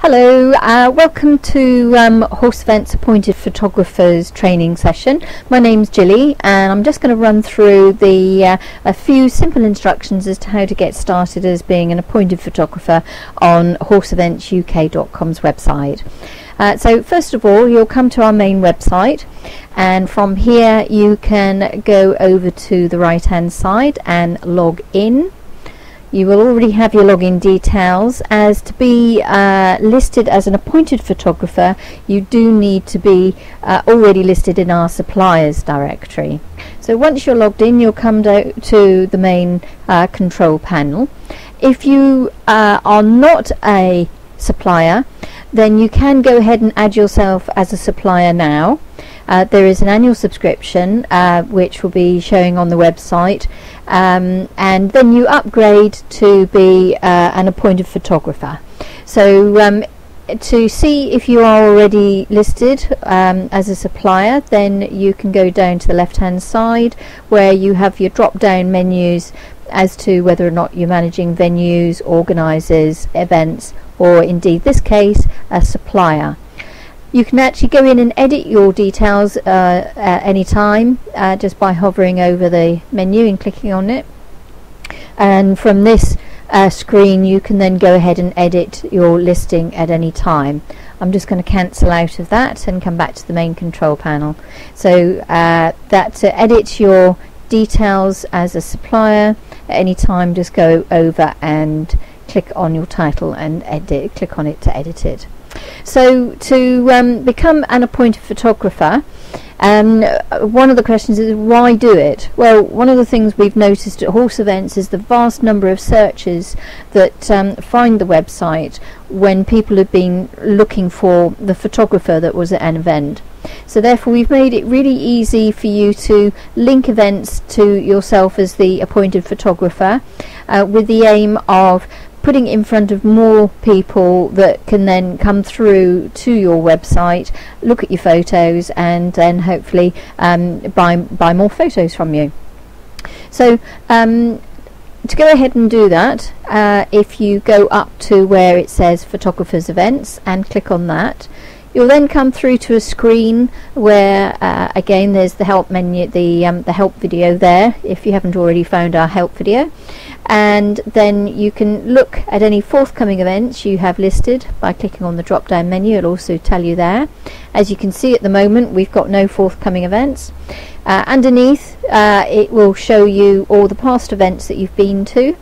Hello, welcome to Horse Events Appointed Photographers training session. My name's Gilly and I'm just going to run through a few simple instructions as to how to get started as being an appointed photographer on horseeventsuk.com's website. So first of all, you'll come to our main website, and from here you can go over to the right hand side and log in. You will already have your login details. As to be listed as an appointed photographer, you do need to be already listed in our suppliers directory. So once you're logged in, you'll come to the main control panel. If you are not a supplier, then you can go ahead and add yourself as a supplier now. There is an annual subscription which will be showing on the website, and then you upgrade to be an appointed photographer. So to see if you are already listed as a supplier, then you can go down to the left hand side where you have your drop down menus as to whether or not you're managing venues, organisers, events, or indeed this case a supplier. You can actually go in and edit your details at any time just by hovering over the menu and clicking on it, and from this screen you can then go ahead and edit your listing at any time. I'm just going to cancel out of that and come back to the main control panel. So that to edit your details as a supplier at any time, just go over and click on your title and click on it to edit it. So to become an appointed photographer, one of the questions is why do it? Well, one of the things we've noticed at Horse Events is the vast number of searches that find the website when people have been looking for the photographer that was at an event. So therefore we've made it really easy for you to link events to yourself as the appointed photographer, with the aim of putting it in front of more people that can then come through to your website, look at your photos, and then hopefully buy more photos from you. So to go ahead and do that, if you go up to where it says Photographers Events and click on that, you'll then come through to a screen where again there's the help menu, the help video there if you haven't already found our help video, and then you can look at any forthcoming events you have listed by clicking on the drop down menu. It'll also tell you there. As you can see at the moment we've got no forthcoming events. Underneath it will show you all the past events that you've been to,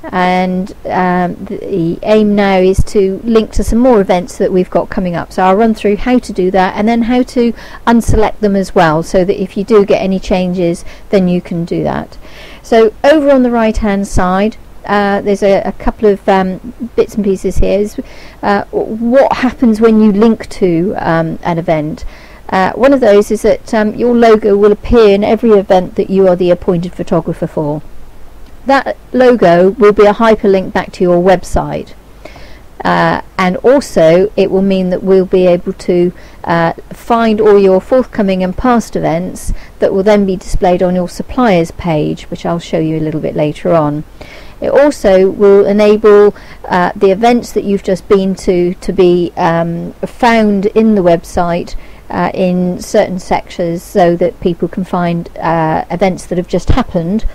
and the aim now is to link to some more events that we've got coming up. So I'll run through how to do that and then how to unselect them as well, so that if you do get any changes then you can do that. So over on the right hand side there's a couple of bits and pieces here. What happens when you link to an event? One of those is that your logo will appear in every event that you are the appointed photographer for. That logo will be a hyperlink back to your website, and also it will mean that we'll be able to find all your forthcoming and past events that will then be displayed on your suppliers page, which I'll show you a little bit later on. It also will enable the events that you've just been to be found in the website in certain sections, so that people can find events that have just happened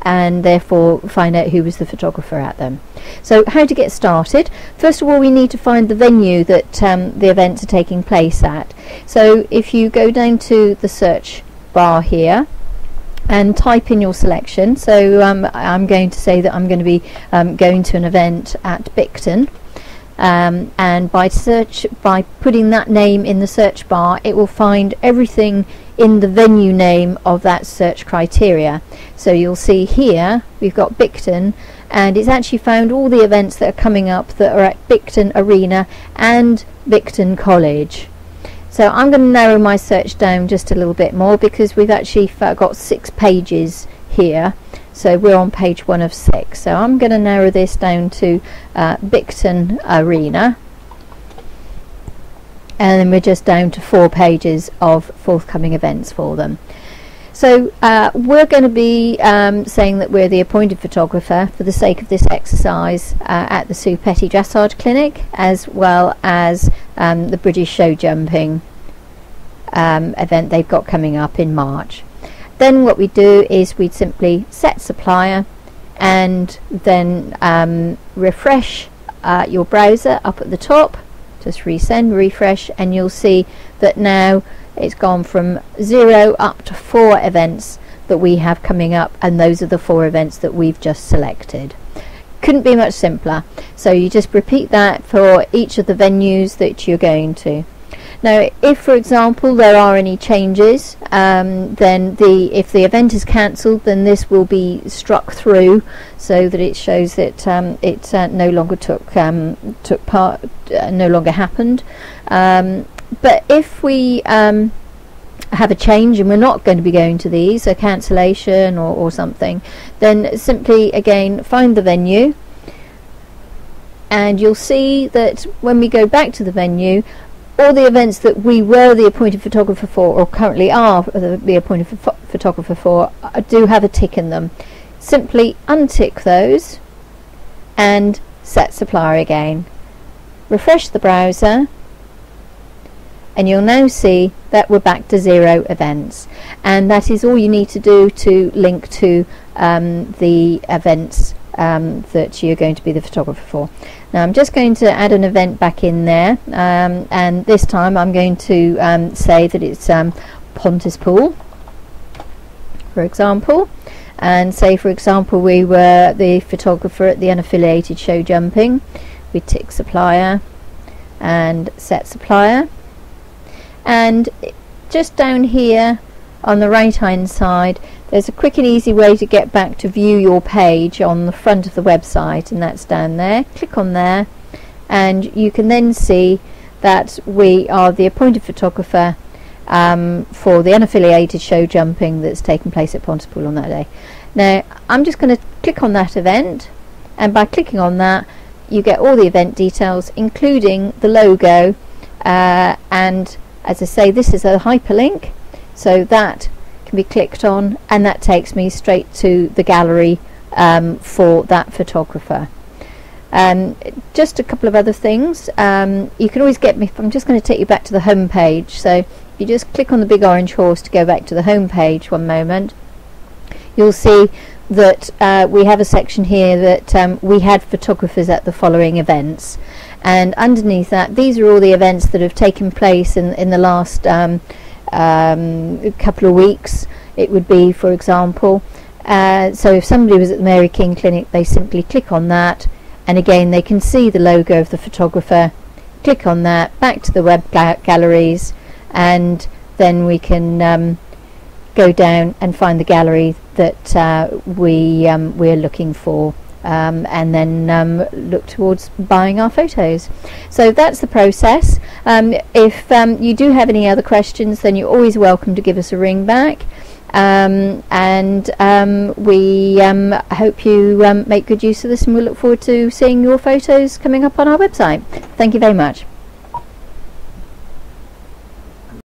and therefore find out who was the photographer at them. So how to get started? First of all, we need to find the venue that the events are taking place at. So if you go down to the search bar here and type in your selection, so I'm going to say that I'm going to be going to an event at Bicton, and by putting that name in the search bar, it will find everything in the venue name of that search criteria. So you'll see here we've got Bicton, and it's actually found all the events that are coming up that are at Bicton Arena and Bicton College. So I'm going to narrow my search down just a little bit more, because we've actually got 6 pages here, so we're on page 1 of 6. So I'm going to narrow this down to Bicton Arena, and then we're just down to 4 pages of forthcoming events for them. So we're going to be saying that we're the appointed photographer for the sake of this exercise at the Sue Petty Dressage Clinic, as well as the British Show Jumping event they've got coming up in March. Then what we do is we'd simply set supplier and then refresh your browser up at the top. Just resend, refresh, and you'll see that now it's gone from 0 up to 4 events that we have coming up, and those are the 4 events that we've just selected. Couldn't be much simpler. So you just repeat that for each of the venues that you're going to. Now, if for example there are any changes, then if the event is cancelled, then this will be struck through so that it shows that it no longer took part, no longer happened. But if we have a change and we're not going to be going to these, a cancellation or something, then simply again find the venue, and you'll see that when we go back to the venue, all the events that we were the appointed photographer for, or currently are the appointed photographer for, do have a tick in them. Simply untick those and set supplier again. Refresh the browser, and you'll now see that we're back to 0 events, and that is all you need to do to link to the events that you're going to be the photographer for. Now I'm just going to add an event back in there, and this time I'm going to say that it's Pontypool, for example, and say for example we were the photographer at the unaffiliated show jumping. We tick supplier and set supplier, and just down here on the right hand side there's a quick and easy way to get back to view your page on the front of the website, and that's down there. Click on there and you can then see that we are the appointed photographer for the unaffiliated show jumping that's taken place at Pontypool on that day. Now I'm just going to click on that event, and by clicking on that you get all the event details including the logo, and as I say, this is a hyperlink, so that can be clicked on and that takes me straight to the gallery for that photographer. Just a couple of other things. You can always get me, I'm just going to take you back to the home page, so you just click on the big orange horse to go back to the home page. One moment. You'll see that we have a section here that we had photographers at the following events, and underneath that these are all the events that have taken place in the last couple of weeks. It would be, for example, so if somebody was at the Mary King Clinic, they simply click on that, and again they can see the logo of the photographer. Click on that, back to the web galleries, and then we can go down and find the gallery that we're looking for, and then look towards buying our photos. So that's the process. If you do have any other questions, then you're always welcome to give us a ring back, and we hope you make good use of this, and we'll look forward to seeing your photos coming up on our website. Thank you very much.